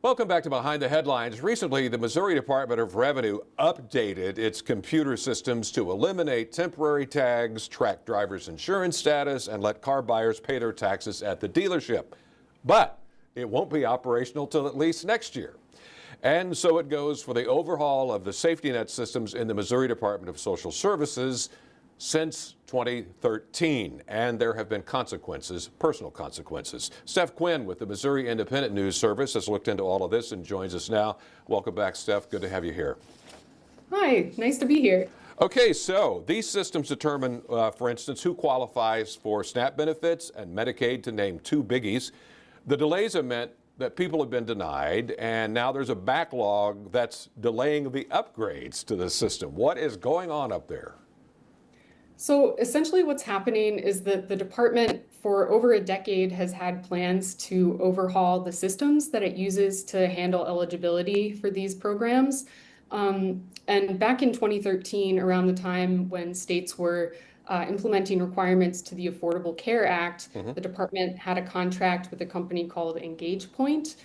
Welcome back to Behind the Headlines. Recently, the Missouri Department of Revenue updated its computer systems to eliminate temporary tags, track drivers' insurance status, and let car buyers pay their taxes at the dealership. But it won't be operational till at least next year. And so it goes for the overhaul of the safety net systems in the Missouri Department of Social Services since 2013, and there have been consequences, personal consequences. Steph Quinn with the Missouri Independent News Service has looked into all of this and joins us now. Welcome back, Steph. Good to have you here. Hi, nice to be here. Okay, so these systems determine, for instance, who qualifies for SNAP benefits and Medicaid, to name two biggies. The delays have meant that people have been denied, and now there's a backlog that's delaying the upgrades to the system. What is going on up there? So essentially what's happening is that the department for over a decade has had plans to overhaul the systems that it uses to handle eligibility for these programs. And back in 2013, around the time when states were implementing requirements to the Affordable Care Act, the department had a contract with a company called EngagePoint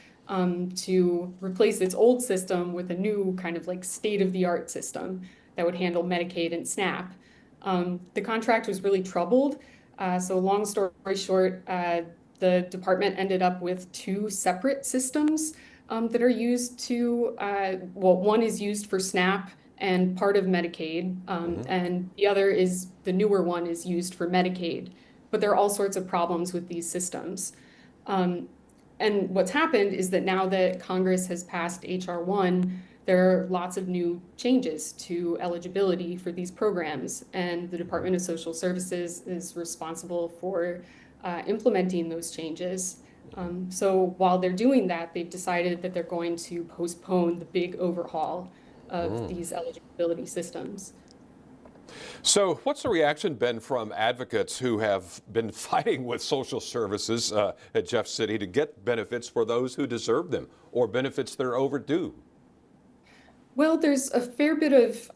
to replace its old system with a new kind of like state-of-the-art system that would handle Medicaid and SNAP. The contract was really troubled. So long story short, the department ended up with two separate systems that are used to, well, one is used for SNAP and part of Medicaid, and the other is, the newer one is used for Medicaid. But there are all sorts of problems with these systems. And what's happened is that now that Congress has passed H.R. 1, there are lots of new changes to eligibility for these programs, and the Department of Social Services is responsible for implementing those changes. So while they're doing that, they've decided that they're going to postpone the big overhaul of these eligibility systems. So what's the reaction been from advocates who have been fighting with social services at Jeff City to get benefits for those who deserve them, or benefits that are overdue? Well, there's a fair bit of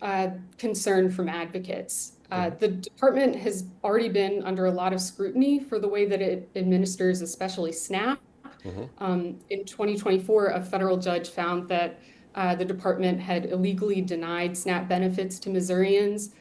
concern from advocates. The department has already been under a lot of scrutiny for the way that it administers, especially SNAP. In 2024, a federal judge found that the department had illegally denied SNAP benefits to Missourians,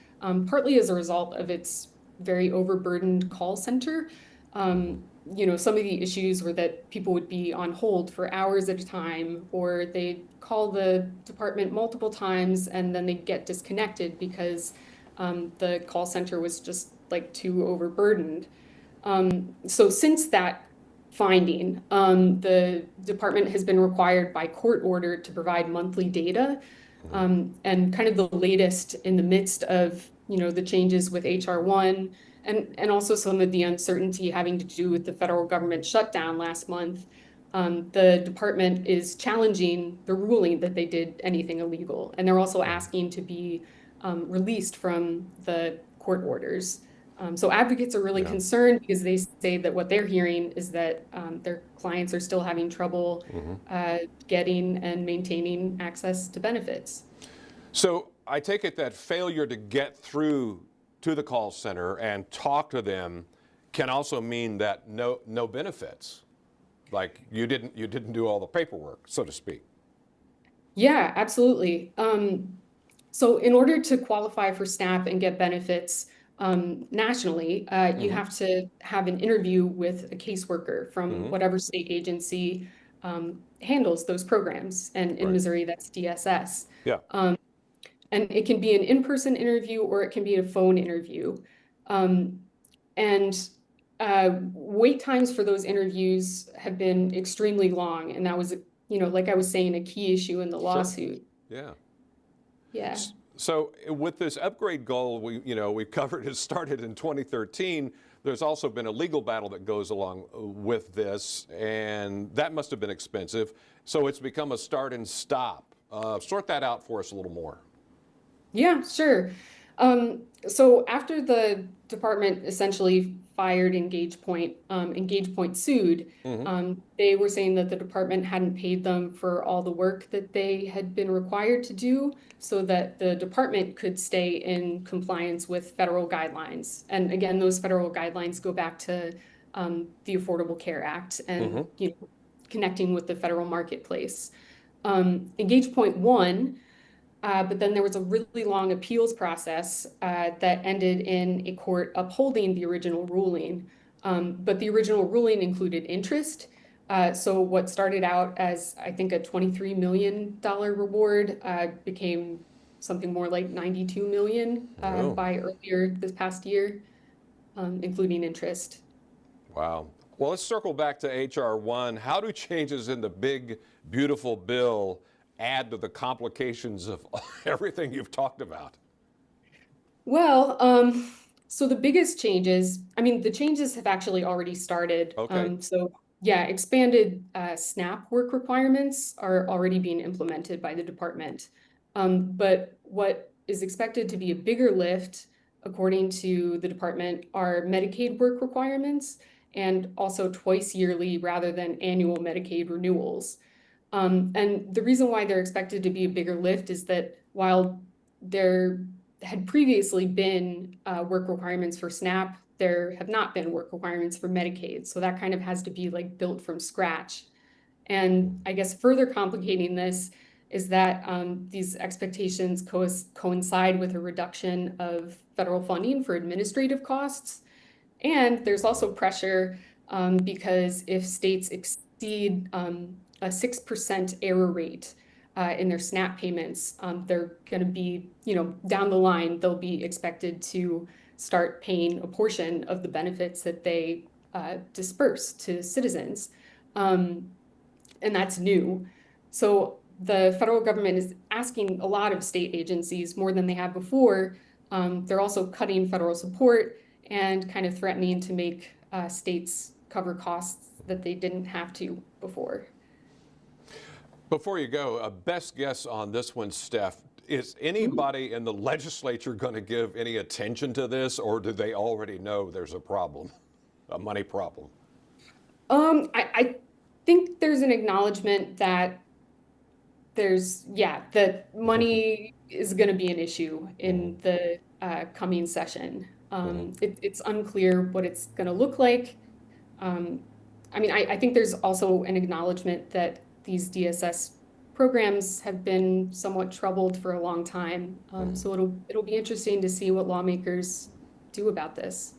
partly as a result of its very overburdened call center. Some of the issues were that people would be on hold for hours at a time, or they'd call the department multiple times and then they'd get disconnected because the call center was just like too overburdened. So since that finding, the department has been required by court order to provide monthly data, and kind of the latest in the midst of the changes with H.R. 1. And also some of the uncertainty having to do with the federal government shutdown last month. The department is challenging the ruling that they did anything illegal. And they're also asking to be released from the court orders. So advocates are really concerned because they say that what they're hearing is that their clients are still having trouble getting and maintaining access to benefits. So I take it that failure to get through to the call center and talk to them can also mean that no benefits, like you didn't do all the paperwork, so to speak. Yeah, absolutely. So in order to qualify for SNAP and get benefits nationally, you have to have an interview with a caseworker from whatever state agency handles those programs, and in Missouri that's DSS. Yeah. And it can be an in-person interview or it can be a phone interview. And wait times for those interviews have been extremely long. And that was, like I was saying, a key issue in the lawsuit. Yeah. Yeah. So with this upgrade goal, we've covered, it started in 2013. There's also been a legal battle that goes along with this, and that must have been expensive. So it's become a start and stop. Sort that out for us a little more. Yeah, sure. So after the department essentially fired EngagePoint, EngagePoint sued. They were saying that the department hadn't paid them for all the work that they had been required to do so that the department could stay in compliance with federal guidelines. And again, those federal guidelines go back to the Affordable Care Act and connecting with the federal marketplace. Engage point one, but then there was a really long appeals process that ended in a court upholding the original ruling. But the original ruling included interest. So what started out as, I think, a $23 million reward became something more like 92 million Oh, by earlier this past year, including interest. wow. Well, let's circle back to HR 1. How do changes in the big, beautiful bill add to the complications of everything you've talked about? Well, so the biggest changes, I mean, the changes have actually already started. Okay. So yeah, expanded SNAP work requirements are already being implemented by the department. But what is expected to be a bigger lift, according to the department, are Medicaid work requirements and also twice yearly rather than annual Medicaid renewals. And the reason why they're expected to be a bigger lift is that while there had previously been work requirements for SNAP, there have not been work requirements for Medicaid. So that kind of has to be like built from scratch. And I guess further complicating this is that these expectations coincide with a reduction of federal funding for administrative costs. And there's also pressure because if states exceed a 6% error rate in their SNAP payments, they're going to be, down the line, they'll be expected to start paying a portion of the benefits that they disperse to citizens. And that's new. So the federal government is asking a lot of state agencies more than they have before. They're also cutting federal support and kind of threatening to make states cover costs that they didn't have to before. Before you go, a best guess on this one, Steph. Is anybody in the legislature going to give any attention to this, or do they already know there's a problem, a money problem? I think there's an acknowledgement that that money is going to be an issue in the coming session. It's unclear what it's going to look like. I mean, I think there's also an acknowledgement that these DSS programs have been somewhat troubled for a long time. So it'll be interesting to see what lawmakers do about this.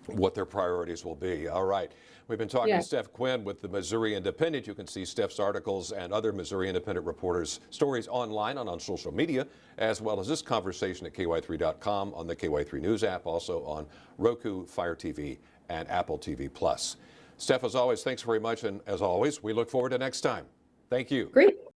What their priorities will be. All right. We've been talking Yeah, to Steph Quinn with the Missouri Independent. You can see Steph's articles and other Missouri Independent reporters' stories online and on social media, as well as this conversation at KY3.com, on the KY3 News app, also on Roku, Fire TV, and Apple TV Plus. Steph, as always, thanks very much. And as always, we look forward to next time. Thank you. great.